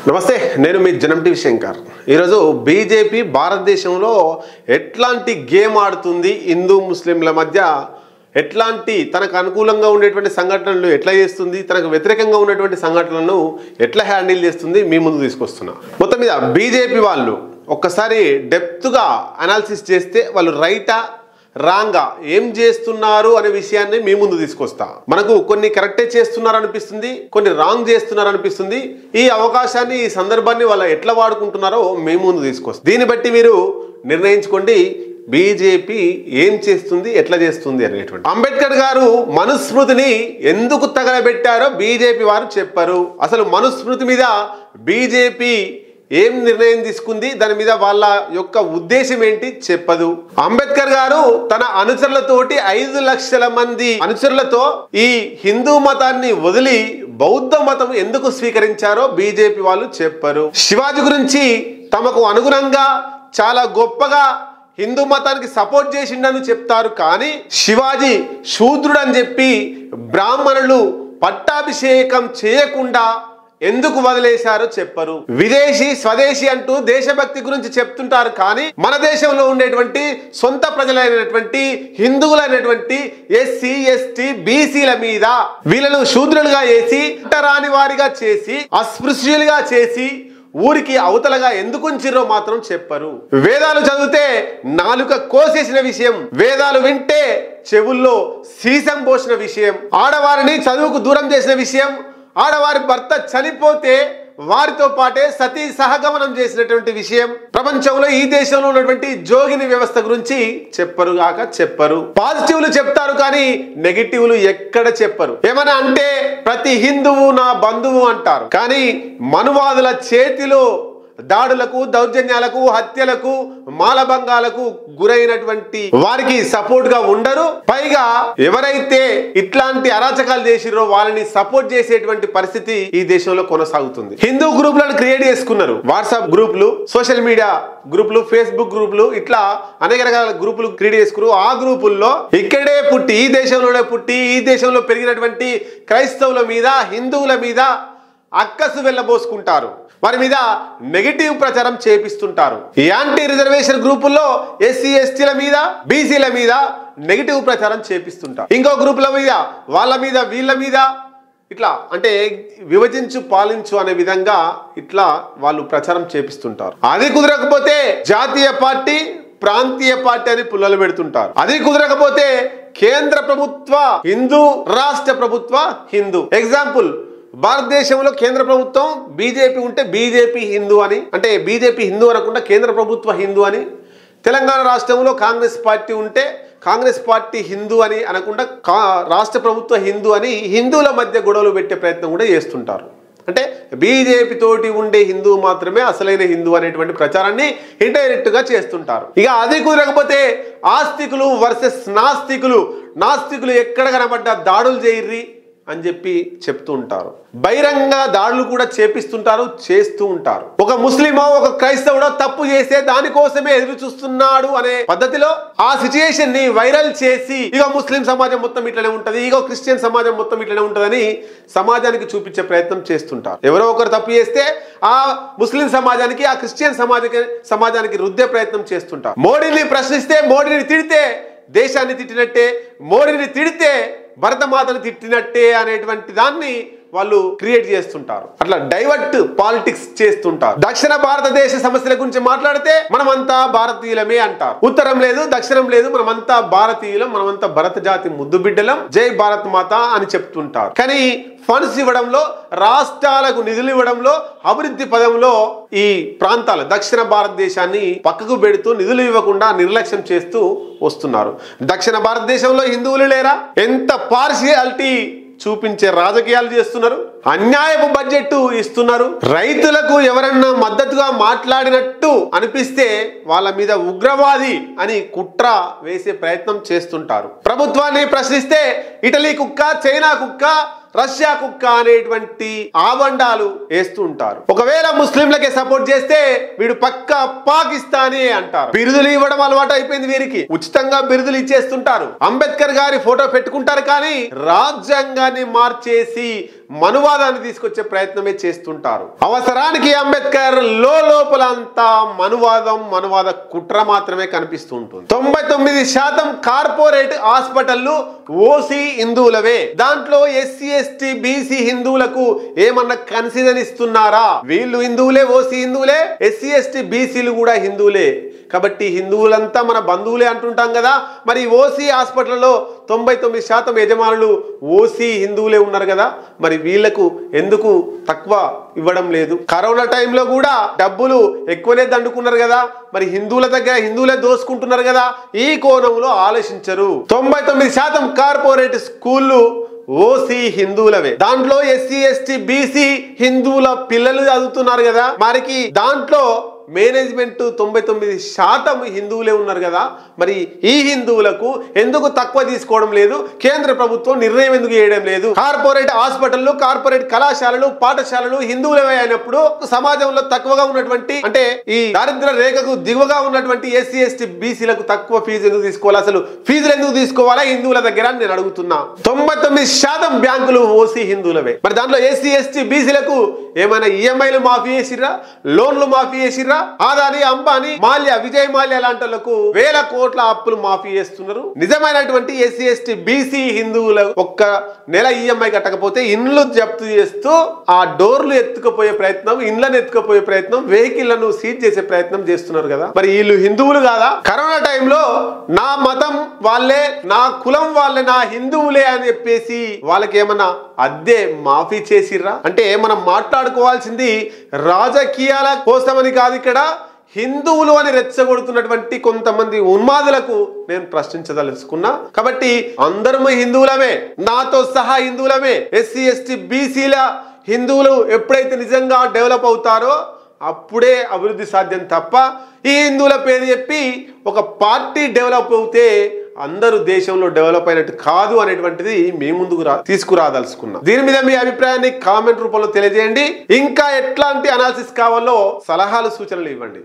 నమస్తే, నేను మీ జనం టీవీ శంకర్. ఈరోజు బీజేపీ భారతదేశంలో ఎట్లాంటి గేమ్ ఆడుతుంది, హిందూ ముస్లింల మధ్య ఎట్లాంటి తనకు అనుకూలంగా ఉండేటువంటి సంఘటనలు ఎట్లా చేస్తుంది, తనకు వ్యతిరేకంగా ఉన్నటువంటి సంఘటనలను ఎట్లా హ్యాండిల్ చేస్తుంది మీ ముందు తీసుకొస్తున్నా. మొత్తం మీద బీజేపీ వాళ్ళు ఒక్కసారి డెప్త్గా అనాలిసిస్ చేస్తే వాళ్ళు రైటా రాంగా ఏం చేస్తున్నారు అనే విషయాన్ని మీ ముందు తీసుకొస్తా. మనకు కొన్ని కరెక్టే చేస్తున్నారు అనిపిస్తుంది, కొన్ని రాంగ్ చేస్తున్నారు అనిపిస్తుంది. ఈ అవకాశాన్ని, ఈ సందర్భాన్ని వాళ్ళు ఎట్లా వాడుకుంటున్నారో మీ ముందు తీసుకొస్తా. దీన్ని బట్టి మీరు నిర్ణయించుకోండి బీజేపీ ఏం చేస్తుంది, ఎట్లా చేస్తుంది అనేటువంటి. అంబేద్కర్ గారు మనుస్మృతిని ఎందుకు తగలబెట్టారో బీజేపీ వారు చెప్పారు. అసలు మనుస్మృతి మీద బీజేపీ ఏం నిర్ణయం తీసుకుంది, దాని మీద వాళ్ళ యొక్క ఉద్దేశం ఏంటి చెప్పదు. అంబేద్కర్ గారు తన అనుచరులతోటి 5 లక్షల మంది అనుచరులతో ఈ హిందూ మతాన్ని వదిలి బౌద్ధ మతం ఎందుకు స్వీకరించారో బీజేపీ వాళ్ళు చెప్పరు. శివాజీ గురించి తమకు అనుగుణంగా చాలా గొప్పగా హిందూ మతానికి సపోర్ట్ చేసిండని చెప్తారు. కానీ శివాజీ శూద్రుడు అని చెప్పి బ్రాహ్మణులు పట్టాభిషేకం చేయకుండా ఎందుకు వదిలేశారో చెప్పరు. విదేశీ స్వదేశీ అంటూ దేశభక్తి గురించి చెప్తుంటారు. కానీ మన దేశంలో ఉండేటువంటి సొంత ప్రజలైనటువంటి హిందువులైనటువంటి ఎస్సీ ఎస్టీ బీసీల మీద వీళ్ళను శూద్రులుగా చేసి, అంటరాని వారిగా చేసి, అస్పృశ్యులుగా చేసి ఊరికి అవతలగా ఎందుకు ఉంచిర్రో మాత్రం చెప్పరు. వేదాలు చదివితే నాలుక కోసేసిన విషయం, వేదాలు వింటే చెవుల్లో సీసం పోసిన విషయం, ఆడవారిని చదువుకు దూరం చేసిన విషయం, ఆడవారి భర్త చనిపోతే వారితో పాటే సతీ సహగమనం చేసినటువంటి విషయం, ప్రపంచంలో ఈ దేశంలో ఉన్నటువంటి జోగిని వ్యవస్థ గురించి చెప్పరు కాక చెప్పరు. పాజిటివ్లు చెప్తారు కానీ నెగిటివ్లు ఎక్కడ చెప్పరు. ఏమన్నా అంటే ప్రతి హిందువు నా బంధువు అంటారు. కానీ మనువాదుల చేతిలో దాడులకు, దౌర్జన్యాలకు, హత్యలకు, మాలభంగాలకు గురైనటువంటి వారికి సపోర్ట్ గా ఉండరు. పైగా ఎవరైతే ఇట్లాంటి అరాచకాలు చేసిరో వాళ్ళని సపోర్ట్ చేసేటువంటి పరిస్థితి ఈ దేశంలో కొనసాగుతుంది. హిందూ గ్రూపులను క్రియేట్ చేసుకున్నారు. వాట్సాప్ గ్రూపులు, సోషల్ మీడియా గ్రూపులు, ఫేస్బుక్ గ్రూపులు, ఇట్లా అనేక రకాల గ్రూపులు క్రియేట్ చేసుకున్నారు. ఆ గ్రూపుల్లో ఇక్కడే పుట్టి, ఈ దేశంలోనే పుట్టి, ఈ దేశంలో పెరిగినటువంటి క్రైస్తవుల మీద, హిందువుల మీద అక్కసు వెళ్ళబోసుకుంటారు. వారి మీద నెగిటివ్ ప్రచారం చేపిస్తుంటారు. యాంటీ రిజర్వేషన్ గ్రూపుల్లో ఎస్సీ ఎస్టీల మీద, బీసీల మీద నెగిటివ్ ప్రచారం చేపిస్తుంటారు. ఇంకో గ్రూపుల మీద, వాళ్ళ మీద, వీళ్ళ మీద ఇట్లా అంటే విభజించు పాలించు అనే విధంగా ఇట్లా వాళ్ళు ప్రచారం చేపిస్తుంటారు. అది కుదరకపోతే జాతీయ పార్టీ, ప్రాంతీయ పార్టీ అని పుల్లలు పెడుతుంటారు. అది కుదరకపోతే కేంద్ర ప్రభుత్వ హిందూ, రాష్ట్ర ప్రభుత్వ హిందూ. ఎగ్జాంపుల్, భారతదేశంలో కేంద్ర ప్రభుత్వం బీజేపీ ఉంటే బీజేపీ హిందూ అని, అంటే బీజేపీ హిందూ అనకుండా కేంద్ర ప్రభుత్వ హిందూ అని. తెలంగాణ రాష్ట్రంలో కాంగ్రెస్ పార్టీ ఉంటే కాంగ్రెస్ పార్టీ హిందూ అని అనకుండా రాష్ట్ర ప్రభుత్వ హిందూ అని హిందువుల మధ్య గొడవలు పెట్టే ప్రయత్నం కూడా చేస్తుంటారు. అంటే బీజేపీ తోటి ఉండే హిందూ మాత్రమే అసలైన హిందూ అనేటువంటి ప్రచారాన్ని ఇండైరెక్ట్ గా చేస్తుంటారు. ఇక అది కుదరకపోతే ఆస్తికులు వర్సెస్ నాస్తికులు, నాస్తికులు ఎక్కడ కనబడ్డా దాడులు చేయర్రి అని చెప్పి చెప్తూ ఉంటారు. బహిరంగ దాడులు కూడా చేపిస్తుంటారు, చేస్తూ ఉంటారు. ఒక ముస్లిమో, ఒక క్రైస్తవుడో తప్పు చేస్తే దానికోసమే ఎదురు చూస్తున్నాడు అనే పద్ధతిలో ఆ సిచ్యుయేషన్ ని వైరల్ చేసి, ఇక ముస్లిం సమాజం మొత్తం ఇట్లనే ఉంటది, ఇక క్రిస్టియన్ సమాజం మొత్తం ఇట్లనే ఉంటదని సమాజానికి చూపించే ప్రయత్నం చేస్తుంటారు. ఎవరో ఒకరు తప్పు చేస్తే ఆ ముస్లిం సమాజానికి, ఆ క్రిస్టియన్ సమాజానికి రుద్దే ప్రయత్నం చేస్తుంటారు. మోడీని ప్రశ్నిస్తే, మోడీని తిడితే దేశాన్ని తిట్టినట్టే, మోడీని తిడితే భరతమాతను తిట్టినట్టే అనేటువంటి దాన్ని వాళ్ళు క్రియేట్ చేస్తుంటారు. అట్లా డైవర్ట్ పాలిటిక్స్ చేస్తుంటారు. దక్షిణ భారతదేశ సమస్యల గురించి మాట్లాడితే మనమంతా భారతీయులమే అంటారు. ఉత్తరం లేదు, దక్షిణం లేదు, మనమంతా భారతీయులం, మనమంతా భరత జాతి ముద్దు బిడ్డలం, జై భారత్ మాత అని చెప్తుంటారు. కానీ ఫండ్స్ ఇవ్వడంలో, రాష్ట్రాలకు నిధులు ఇవ్వడంలో, అభివృద్ధి పదంలో ఈ ప్రాంతాలు దక్షిణ భారతదేశాన్ని పక్కకు పెడుతూ నిధులు ఇవ్వకుండా నిర్లక్ష్యం చేస్తూ వస్తున్నారు. దక్షిణ భారతదేశంలో హిందువులు లేరా? ఎంత పార్షియాలిటీ చూపించే రాజకీయాలు చేస్తున్నారు. అన్యాయపు బడ్జెట్ ఇస్తున్నారు. రైతులకు ఎవరన్నా మద్దతుగా మాట్లాడినట్టు అనిపిస్తే వాళ్ళ మీద ఉగ్రవాది అని కుట్ర వేసే ప్రయత్నం చేస్తుంటారు. ప్రభుత్వాన్ని ప్రశ్నిస్తే ఇటలీ కుక్క, చైనా కుక్క, రష్యా కుక్క అనేటువంటి ఆబండాలు వేస్తూ ఉంటారు. ఒకవేళ ముస్లింలకే సపోర్ట్ చేస్తే వీడు పక్క పాకిస్తానీ అంటారు. బిరుదులు ఇవ్వడం అలవాటు అయిపోయింది వీరికి. ఉచితంగా బిరుదులు ఇచ్చేస్తుంటారు. అంబేద్కర్ గారి ఫోటో పెట్టుకుంటారు కానీ రాజ్యాంగాన్ని మార్చేసి మనువాదాన్ని తీసుకొచ్చే ప్రయత్నమే చేస్తుంటారు. అవసరానికి అంబేద్కర్ లోపల అంతా మనువాద కుట్ర మాత్రమే కనిపిస్తూ ఉంటుంది. 99% కార్పొరేట్ హాస్పిటళ్లు ఓసీ హిందువులవే. దాంట్లో ఎస్సీ ఎస్టీ బీసీ హిందువులకు ఏమన్నా కన్సిడర్ ఇస్తున్నారా? వీళ్ళు హిందువులే, ఓసీ హిందువులే, ఎస్సీ ఎస్టీ బీసీలు కూడా హిందువులే. కాబట్టి హిందువులంతా మన బంధువులే అంటుంటాం కదా. మరి ఓసీ హాస్పిటల్లో 99% యజమానులు ఓసీ హిందువులే ఉన్నారు కదా. మరి వీళ్లకు ఎందుకు తక్కువ ఇవ్వడం లేదు? కరోనా టైంలో కూడా డబ్బులు ఎక్కువనే దండుకున్నారు కదా. మరి హిందువుల దగ్గర హిందువులే దోసుకుంటున్నారు కదా. ఈ కోణంలో ఆలోచించరు. 99% కార్పొరేట్ స్కూళ్ళు ఓసీ హిందువులవే. దాంట్లో ఎస్సీ ఎస్టీ బీసీ హిందువుల పిల్లలు చదువుతున్నారు కదా. మరికి దాంట్లో మేనేజ్మెంట్ 99% హిందువులే ఉన్నారు కదా. మరి ఈ హిందువులకు ఎందుకు తక్కువ తీసుకోవడం లేదు? కేంద్ర ప్రభుత్వం నిర్ణయం ఎందుకు చేయడం లేదు? కార్పొరేట్ హాస్పిటళ్లు, కార్పొరేట్ కళాశాలలు, పాఠశాలలు హిందువులవే అయినప్పుడు సమాజంలో తక్కువగా ఉన్నటువంటి, అంటే ఈ దారిద్ర రేఖకు దిగువగా ఉన్నటువంటి ఎస్సీ ఎస్టీ బీసీలకు తక్కువ ఫీజు ఎందుకు తీసుకోవాలి? అసలు ఫీజులు ఎందుకు తీసుకోవాలా హిందువుల దగ్గర అని నేను అడుగుతున్నా. 99% బ్యాంకులు ఓసీ హిందువులవే. మరి దాంట్లో ఎస్సీ ఎస్టీ బీసీలకు ఏమైనా ఈఎంఐలు మాఫీ చేసిర్రా? లోన్లు మాఫీ చేసిర్రా? ఆదాని, అంబానీ, మాల్యా, విజయ్ మాల్యా లాంటి వాళ్ళకు వేల కోట్ల అప్పులు మాఫీ చేస్తున్నారు. నిజమైనటువంటి ఎస్సీ ఎస్టీ బీసీ హిందువుల ఒక్క నెల ఈఎంఐ కట్టకపోతే ఇండ్లు జప్తు చేస్తూ ఆ డోర్లు ఎత్తుకుపోయే ప్రయత్నం, ఇండ్లను ఎత్తుకుపోయే ప్రయత్నం, వెహికల్లను సీజ్ చేసే ప్రయత్నం చేస్తున్నారు కదా. మరి వీళ్ళు హిందువులు కాదా? కరోనా టైంలో నా మతం వాళ్ళే, నా కులం వాళ్ళే, నా హిందువులే అని చెప్పేసి వాళ్ళకి ఏమన్నా అద్దె మాఫీ చేసిర్రా? అంటే మనం మాట్లాడుకోవాల్సింది రాజకీయాల కోసమని కాదు. ఇక్కడ హిందువులు అని రెచ్చగొడుతున్నటువంటి కొంతమంది ఉన్మాదులకు నేను ప్రశ్నించదలుచుకున్నా. కాబట్టి అందరూ హిందువులమే, నాతో సహా హిందువులమే. ఎస్సీ ఎస్టీ బీసీల హిందువులు ఎప్పుడైతే నిజంగా డెవలప్ అవుతారో అప్పుడే అభివృద్ధి సాధ్యం తప్ప ఈ హిందువుల పేరు చెప్పి ఒక పార్టీ డెవలప్ అవుతే అందరూ దేశంలో డెవలప్ అయినట్టు కాదు అనేటువంటిది మీ ముందుకు తీసుకురాదలుచుకున్నాం. దీని మీద మీ అభిప్రాయాన్ని కామెంట్ రూపంలో తెలియజేయండి. ఇంకా ఎట్లాంటి అనాలిసిస్ కావాలో సలహాలు, సూచనలు ఇవ్వండి.